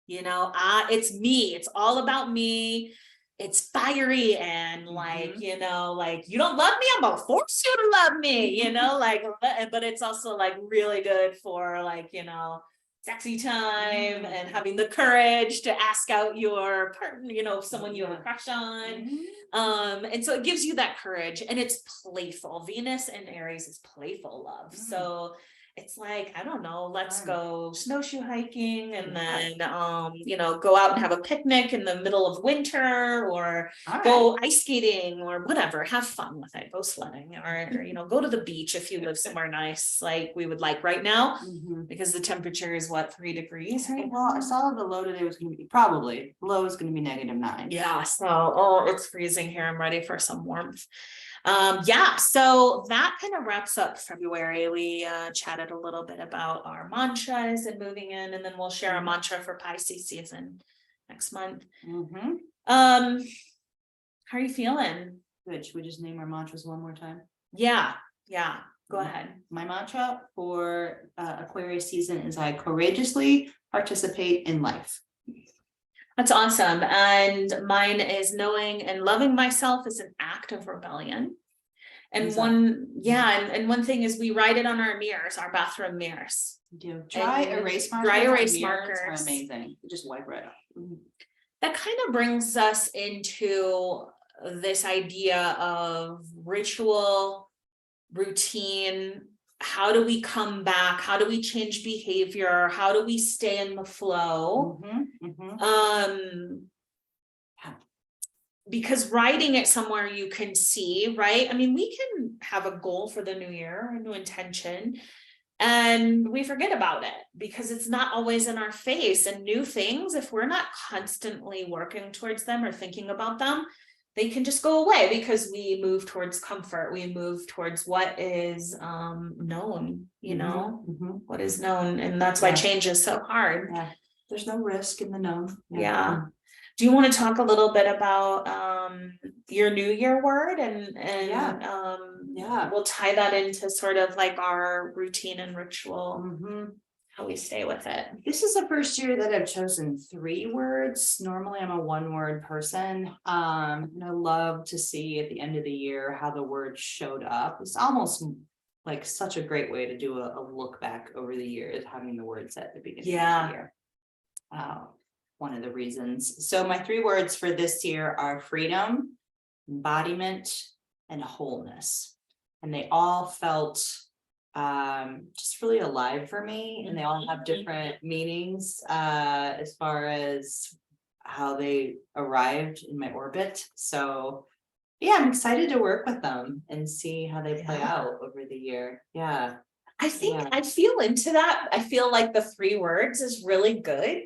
you know, it's me, it's all about me. It's fiery and like, you know, like, you don't love me, I'm gonna force you to love me, you know, like, but it's also like really good for like, you know, sexy time and having the courage to ask out your partner, you know, someone you have a crush on. And so it gives you that courage, and it's playful. Venus and Aries is playful love. So it's like, I don't know, let's go snowshoe hiking, and then, you know, go out and have a picnic in the middle of winter, or go ice skating, or whatever, have fun with it, go sledding, or, you know, go to the beach if you live somewhere nice, like we would like right now, because the temperature is what, 3 degrees, right? Well, I saw the low today was going to be probably low is going to be -9. Yeah, so, it's freezing here. I'm ready for some warmth. Yeah, so that kind of wraps up February. We chatted a little bit about our mantras and moving in, and then we'll share a mantra for Pisces season next month. How are you feeling? Good. Should we just name our mantras one more time? Yeah, go ahead. My mantra for Aquarius season is I courageously participate in life. That's awesome. And mine is knowing and loving myself is an act of rebellion. And and one thing is we write it on our mirrors, our bathroom mirrors. Do dry erase markers. Dry erase markers are amazing. You just wipe right off. That kind of brings us into this idea of ritual, routine. How do we come back? How do we change behavior? How do we stay in the flow? Because writing it somewhere you can see, right? I mean, we can have a goal for the new year, a new intention, and we forget about it because it's not always in our face. And new things, if we're not constantly working towards them or thinking about them, they can just go away because we move towards comfort. We move towards what is known, you know, what is known. And that's why change is so hard. Yeah. There's no risk in the known. Yeah. Do you want to talk a little bit about your New Year word and we'll tie that into sort of like our routine and ritual, how we stay with it. This is the first year that I've chosen 3 words. Normally I'm a 1-word person. And I love to see at the end of the year how the word showed up. It's almost like such a great way to do a look back over the year, is having the words at the beginning of the year. One of the reasons. So my 3 words for this year are freedom, embodiment, and wholeness. And they all felt just really alive for me. And they all have different meanings as far as how they arrived in my orbit. So yeah, I'm excited to work with them and see how they play out over the year. Yeah. I think I feel into that. I feel like the 3 words is really good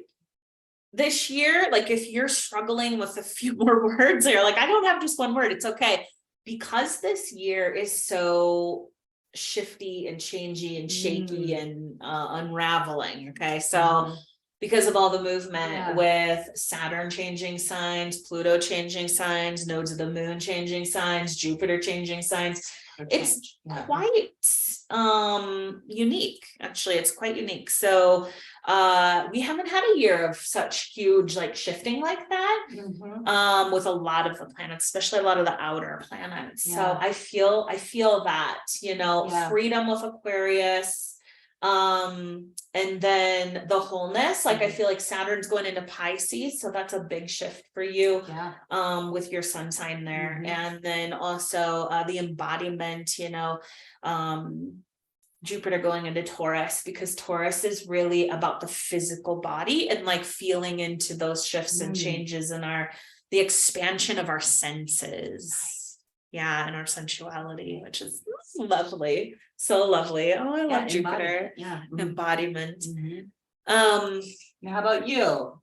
this year. Like if you're struggling with a few more words, or you're like, I don't have just 1 word, it's okay. Because this year is so shifty and changey and shaky and unraveling. Okay. So because of all the movement with Saturn changing signs, Pluto changing signs, nodes of the moon changing signs, Jupiter changing signs, it's quite unique. Actually, it's quite unique. So we haven't had a year of such huge like shifting like that with a lot of the planets, especially a lot of the outer planets. So I feel that, you know, freedom with Aquarius, and then the wholeness, like I feel like Saturn's going into Pisces, so that's a big shift for you with your sun sign there. And then also the embodiment, you know, Jupiter going into Taurus, because Taurus is really about the physical body and like feeling into those shifts and changes in the expansion of our senses. Yeah, and our sensuality, which is lovely. So lovely. Oh, I love Jupiter. Embodiment. Now, how about you?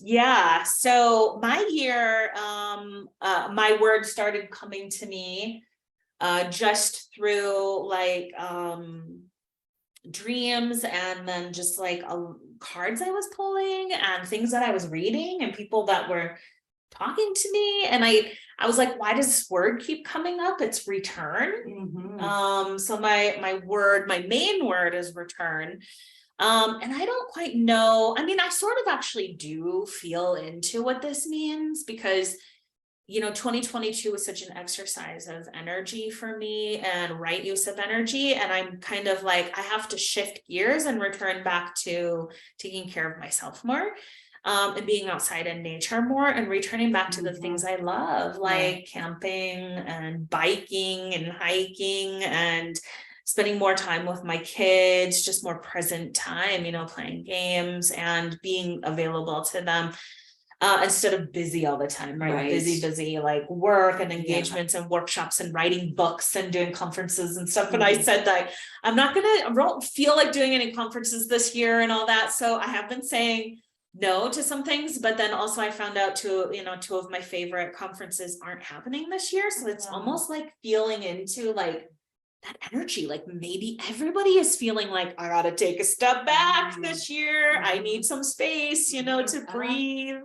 Yeah, so my year, my words started coming to me just through like dreams, and then just like cards I was pulling and things that I was reading and people that were talking to me. And I was like, why does this word keep coming up? It's return. So my main word is return. And I don't quite know. I mean, I sort of actually do feel into what this means, because you know, 2022 was such an exercise of energy for me and right use of energy. And I'm kind of like, I have to shift gears and return back to taking care of myself more, and being outside in nature more, and returning back to the things I love, like camping and biking and hiking and spending more time with my kids, just more present time, you know, playing games and being available to them. Instead of busy all the time, right? Busy, like work and engagements and workshops and writing books and doing conferences and stuff. And I said that I don't feel like doing any conferences this year and all that. So I have been saying no to some things, but then also I found out two of my favorite conferences aren't happening this year. So it's almost like feeling into like that energy, like maybe everybody is feeling like, I gotta take a step back this year. I need some space, you know, to breathe,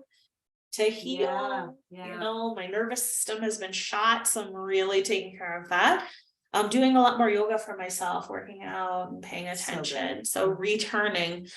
to heal. You know, my nervous system has been shot, so I'm really taking care of that. I'm doing a lot more yoga for myself, working out and paying attention. So returning.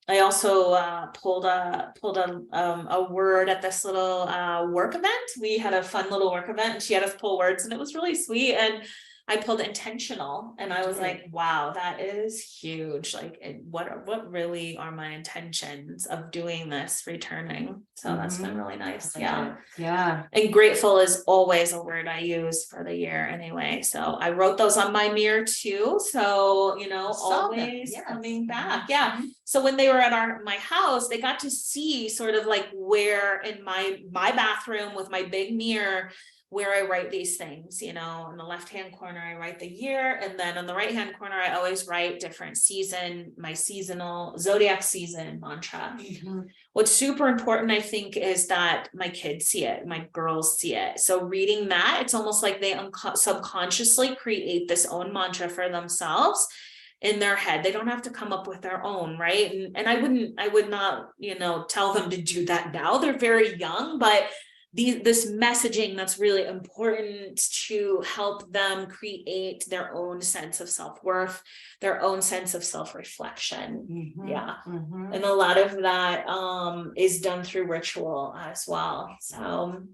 I also pulled a word at this little work event. We had a fun little work event, and she had us pull words, and it was really sweet. And I pulled intentional, and I was like, wow, that is huge. Like, what really are my intentions of doing this, returning? So that's been really nice. Yeah. Yeah. And grateful is always a word I use for the year anyway. So I wrote those on my mirror too. So, always coming back. Yeah. So when they were at my house, they got to see sort of like where in my bathroom with my big mirror, where I write these things, in the left-hand corner, I write the year. And then on the right-hand corner, I always write different my seasonal Zodiac season mantra. What's super important, I think, is that my kids see it, my girls see it. So reading that, it's almost like they subconsciously create this own mantra for themselves in their head. They don't have to come up with their own, right? And I would not, tell them to do that now. They're very young, but this messaging that's really important to help them create their own sense of self-worth, their own sense of self-reflection. Yeah. And a lot of that is done through ritual as well. So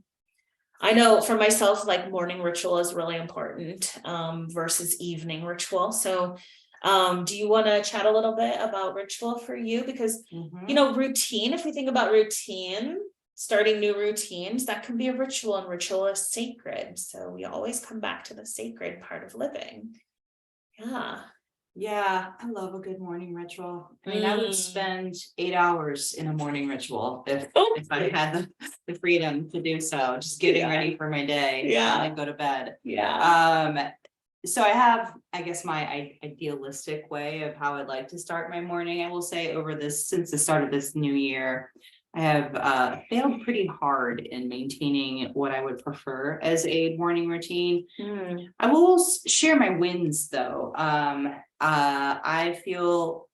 I know for myself, like morning ritual is really important versus evening ritual. So do you want to chat a little bit about ritual for you? Because, routine, if we think about routine, starting new routines, that can be a ritual, and ritual is sacred. So we always come back to the sacred part of living. Yeah, I love a good morning ritual. I mean, I would spend 8 hours in a morning ritual if I had the freedom to do so, just getting ready for my day and then go to bed. So I have, I guess, my idealistic way of how I'd like to start my morning. I will say since the start of this new year, I have failed pretty hard in maintaining what I would prefer as a morning routine. I will share my wins though. I feel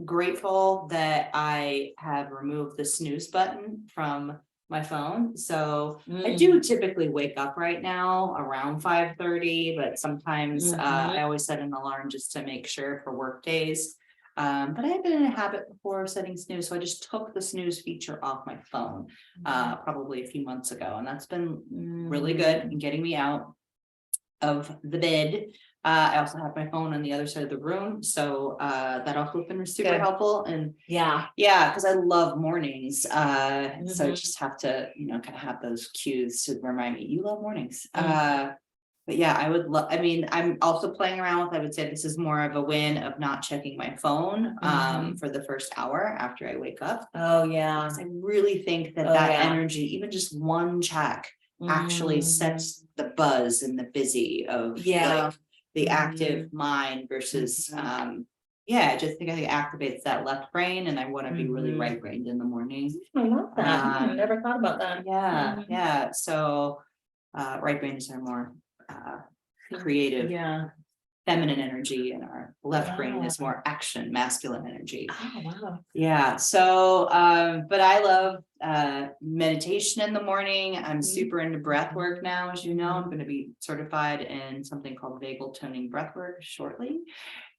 grateful that I have removed the snooze button from my phone. So I do typically wake up right now around 5:30, but sometimes I always set an alarm just to make sure for work days. But I have been in a habit before of setting snooze. So I just took the snooze feature off my phone probably a few months ago. And that's been really good in getting me out of the bed. I also have my phone on the other side of the room. So that also has been super helpful. And because I love mornings. So I just have to, kind of have those cues to remind me, you love mornings. But yeah, I would love, I'm also playing around with, I would say this is more of a win of not checking my phone for the first hour after I wake up. I really think that energy, even just one check actually sets the buzz and the busy of like the active mind versus, I just think it activates that left brain, and I want to be really right brained in the morning. I love that. I never thought about that. So right brains are more creative, feminine energy, and our left brain is more action, masculine energy. So but I love meditation in the morning. I'm super into breath work now. As you know, I'm going to be certified in something called vagal toning breath work shortly.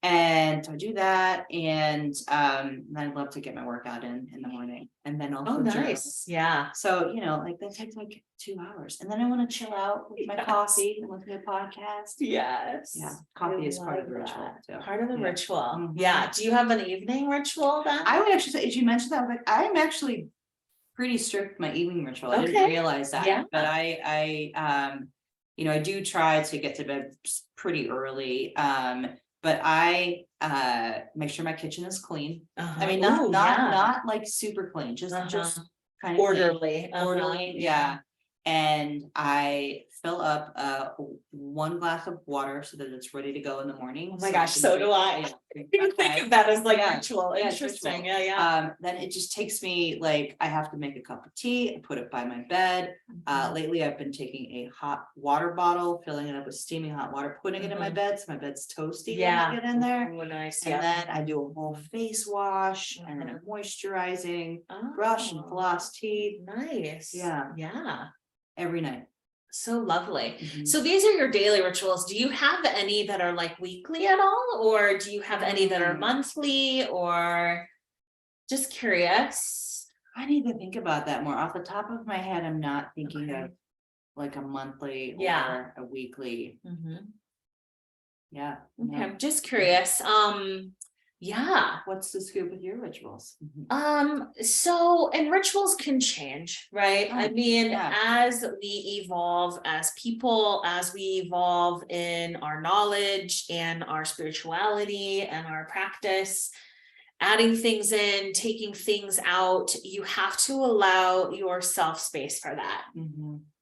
And so I do that, and I'd love to get my workout in the morning, and then also nice. So like that takes like 2 hours, and then I want to chill out with my coffee and listen to a podcast. Coffee is part of the ritual too. Part of the ritual. Do you have an evening ritual then? I would actually say, as you mentioned that, like I'm actually pretty strict with my evening ritual. I didn't realize that, but I do try to get to bed pretty early. But I make sure my kitchen is clean. Not like super clean, just kind of orderly. Orderly, and I fill up 1 glass of water so that it's ready to go in the morning. Oh my gosh, so do I. You think of that as like ritual. Interesting. Then it just takes me like, I have to make a cup of tea and put it by my bed. Lately I've been taking a hot water bottle, filling it up with steaming hot water, putting it in my bed so my bed's toasty when I get in there. Nice. And then I do a whole face wash, and then I'm moisturizing, brush and floss teeth. Nice. Every night. So lovely. Mhm. So these are your daily rituals. Do you have any that are like weekly at all? Or do you have any that are monthly, or just curious? I need to think about that more. Off the top of my head, I'm not thinking Okay. of like a monthly Yeah. or a weekly. Yeah. Okay, No. I'm just curious. Yeah. What's the scoop with your rituals? So, and rituals can change, right? I Oh, mean, yeah. as we evolve as people, as we evolve in our knowledge and our spirituality and our practice, adding things in, taking things out, you have to allow yourself space for that.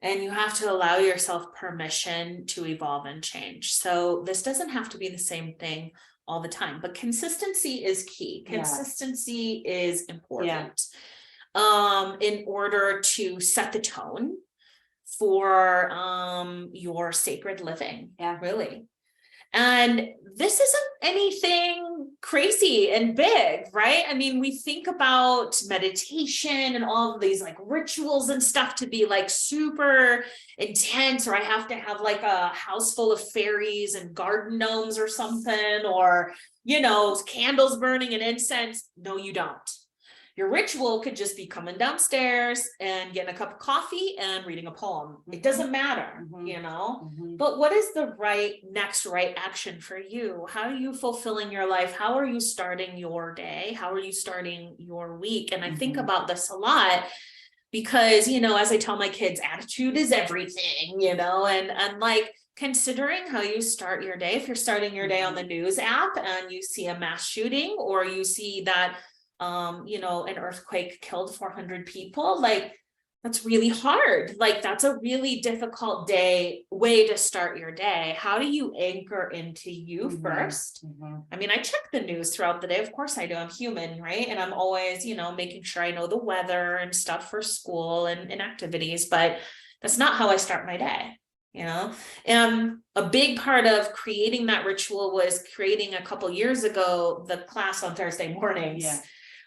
And you have to allow yourself permission to evolve and change. So this doesn't have to be the same thing all the time, but consistency is key. Consistency is important. In order to set the tone for your sacred living. Really. And this isn't anything crazy and big, right? I mean, we think about meditation and all of these like rituals and stuff to be like super intense, or I have to have like a house full of fairies and garden gnomes or something, or, you know, candles burning and incense. No, you don't. Your ritual could just be coming downstairs and getting a cup of coffee and reading a poem. It doesn't matter, you know, but what is the next right action for you? How are you fulfilling your life? How are you starting your day? How are you starting your week? And I think about this a lot because, you know, as I tell my kids, attitude is everything, you know, and like, considering how you start your day, if you're starting your day on the news app and you see a mass shooting, or you see that you know, an earthquake killed 400 people, like that's really hard. Like that's a really difficult way to start your day. How do you anchor into you first? I mean, I check the news throughout the day. Of course I do. I'm human, right? And I'm always, you know, making sure I know the weather and stuff for school and activities, but that's not how I start my day. You know, and a big part of creating that ritual was creating a couple years ago, the class on Thursday mornings.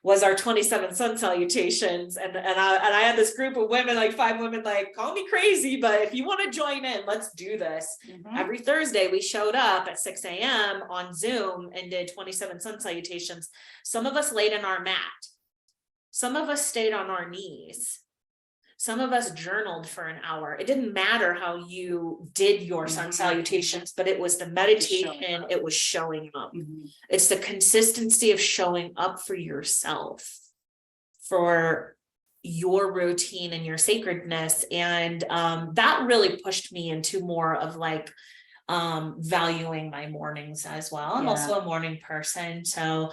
Was our 27 sun salutations. And I had this group of women, like 5 women, like, call me crazy, but if you want to join in, let's do this. Every Thursday we showed up at 6 a.m. on Zoom and did 27 sun salutations. Some of us laid in our mat. Some of us stayed on our knees. Some of us journaled for an hour. It didn't matter how you did your sun salutations, but it was the meditation, it was showing up. It's the consistency of showing up for yourself, for your routine and your sacredness. And that really pushed me into more of like valuing my mornings as well. I'm also a morning person. So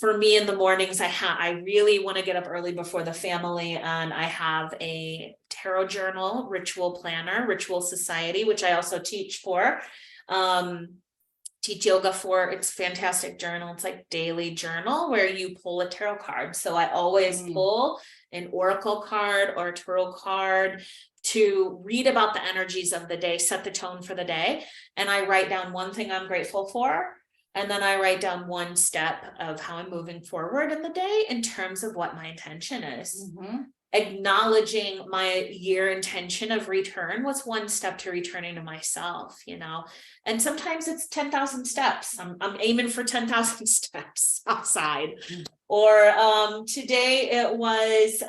for me in the mornings, I really want to get up early before the family, and I have a tarot journal, ritual planner, ritual society, which I also teach for, teach yoga for. It's a fantastic journal. It's like daily journal where you pull a tarot card. So I always pull an oracle card or a tarot card to read about the energies of the day, set the tone for the day. And I write down one thing I'm grateful for. And then I write down one step of how I'm moving forward in the day in terms of what my intention is. Acknowledging my year intention of return was one step to returning to myself, you know, and sometimes it's 10,000 steps. I'm aiming for 10,000 steps outside. Or today was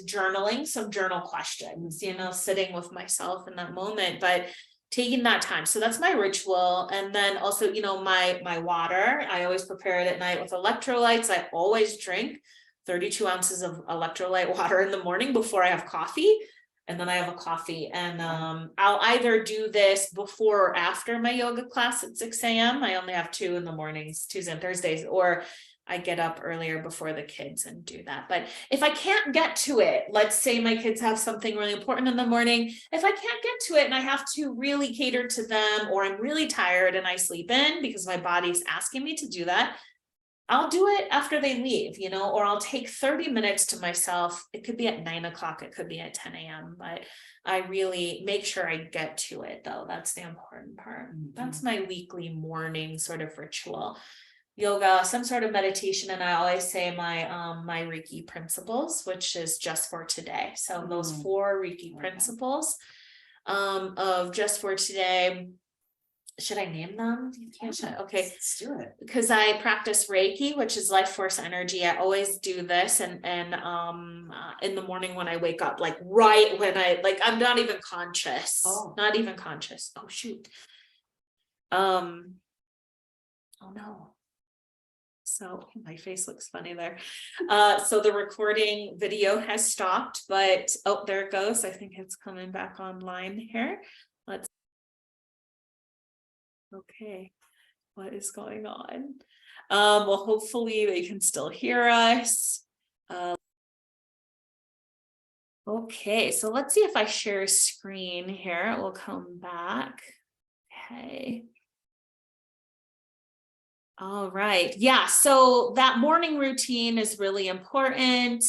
journaling, some journal questions, you know, sitting with myself in that moment, but taking that time. So that's my ritual. And then also, you know, my water, I always prepare it at night with electrolytes. I always drink 32 ounces of electrolyte water in the morning before I have coffee. And then I have a coffee, and I'll either do this before or after my yoga class at 6 a.m. I only have 2 in the mornings, Tuesdays and Thursdays, or I get up earlier before the kids and do that. But if I can't get to it, let's say my kids have something really important in the morning. If I can't get to it and I have to really cater to them, or I'm really tired and I sleep in because my body's asking me to do that, I'll do it after they leave, you know, or I'll take 30 minutes to myself. It could be at 9 o'clock, it could be at 10 a.m., but I really make sure I get to it though. That's the important part. That's my weekly morning sort of ritual. yoga, some sort of meditation. And I always say my my Reiki principles, which is just for today. So those 4 Reiki principles of just for today. Should I name them? Okay. Let's do it. Because I practice Reiki, which is life force energy. I always do this and in the morning when I wake up, like right when I'm not even conscious. Not even conscious. Oh shoot. Oh no. So my face looks funny there. So the recording video has stopped, but oh, there it goes. I think it's coming back online here. Let's. Okay, what is going on? Well, hopefully they can still hear us. Okay, so let's see if I share a screen here. It will come back. Okay. All right. Yeah, so that morning routine is really important.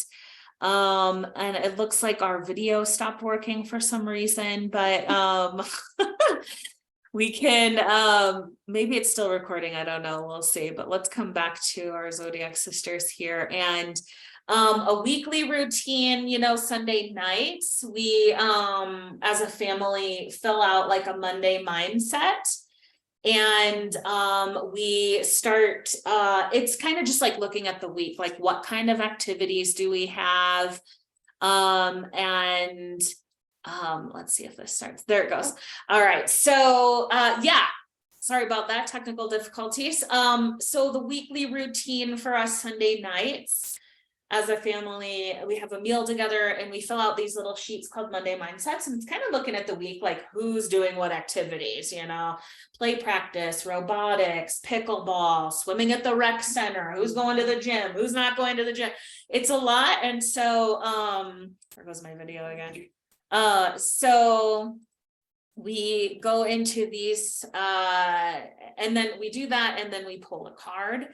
And it looks like our video stopped working for some reason, but we can maybe it's still recording, I don't know, we'll see. But let's come back to our Zodiac sisters here. And a weekly routine, you know, Sunday nights we as a family fill out like a Monday mindset. And we start it's kind of just like looking at the week, like what kind of activities do we have, and let's see if this starts. There it goes. All right, so yeah, sorry about that, technical difficulties. So the weekly routine for us Sunday nights as a family, we have a meal together and we fill out these little sheets called Monday Mindsets. And it's kind of looking at the week, like who's doing what activities, you know, play practice, robotics, pickleball, swimming at the rec center, who's going to the gym, who's not going to the gym. It's a lot. And so, there goes my video again. So we go into these, and then we do that, and then we pull a card.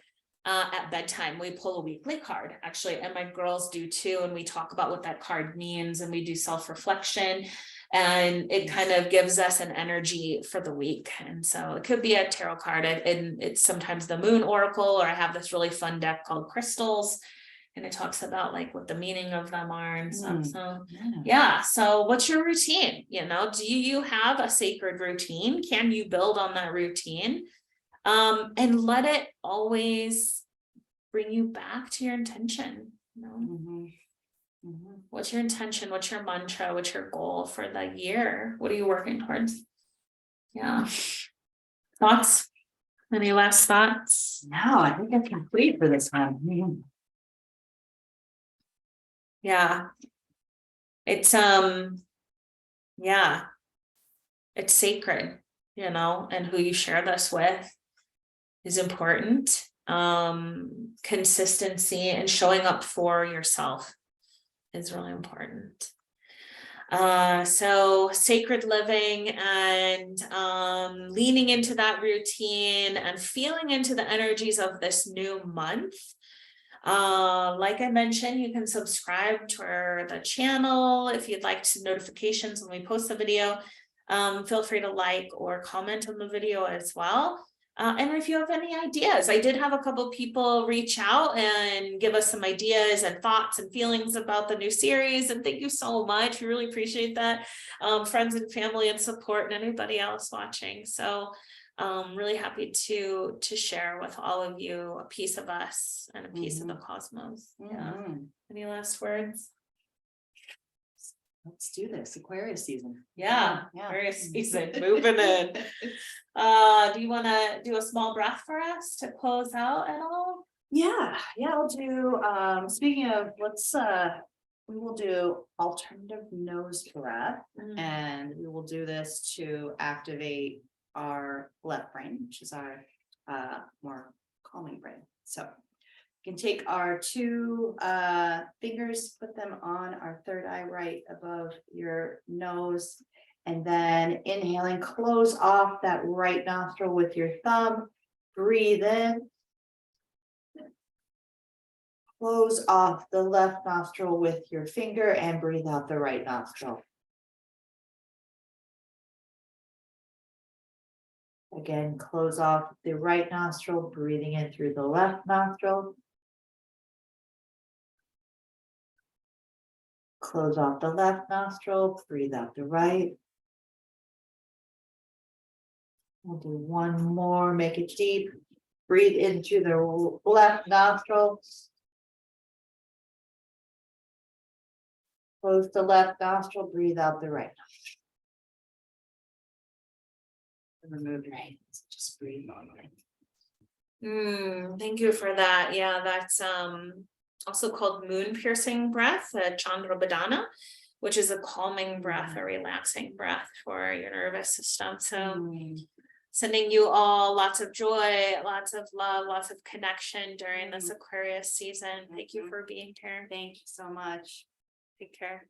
At bedtime, we pull a weekly card, actually, and my girls do too. And we talk about what that card means, and we do self-reflection, and it kind of gives us an energy for the week. And so it could be a tarot card, and it's sometimes the moon oracle, or I have this really fun deck called crystals, and it talks about like what the meaning of them are and stuff. So yeah. So what's your routine? You know, do you have a sacred routine? Can you build on that routine? And let it always bring you back to your intention. You know? What's your intention? What's your mantra? What's your goal for the year? What are you working towards? Yeah. Thoughts? Any last thoughts? No, I think I'm complete for this one. Yeah. It's yeah. It's sacred, you know, and who you share this with is important. Consistency and showing up for yourself is really important. So sacred living and leaning into that routine and feeling into the energies of this new month. Like I mentioned, you can subscribe to the channel if you'd like notifications when we post the video. Feel free to like or comment on the video as well. And if you have any ideas, I did have a couple people reach out and give us some ideas and thoughts and feelings about the new series. And thank you so much. We really appreciate that. Friends and family and support and anybody else watching. So really happy to share with all of you a piece of us and a piece of the cosmos. Yeah. Any last words? Let's do this. Aquarius season. Yeah. Aquarius season. Moving in. Do you want to do a small breath for us to close out at all? Yeah, I'll do speaking of, we will do alternative nose breath, and we will do this to activate our left brain, which is our more calming brain. So you can take our 2 fingers, put them on our third eye right above your nose, and then inhaling, close off that right nostril with your thumb, breathe in, close off the left nostril with your finger, and breathe out the right nostril. Again, close off the right nostril, breathing in through the left nostril. Close off the left nostril, breathe out the right. We'll do one more, make it deep. Breathe into the left nostril. Close the left nostril, breathe out the right. Remove your hands, just breathe normally. Thank you for that. Yeah, that's also called moon piercing breath, Chandra Badana, which is a calming breath, a relaxing breath for your nervous system. So sending you all lots of joy, lots of love, lots of connection during this Aquarius season. Thank you for being here. Thank you so much. Take care.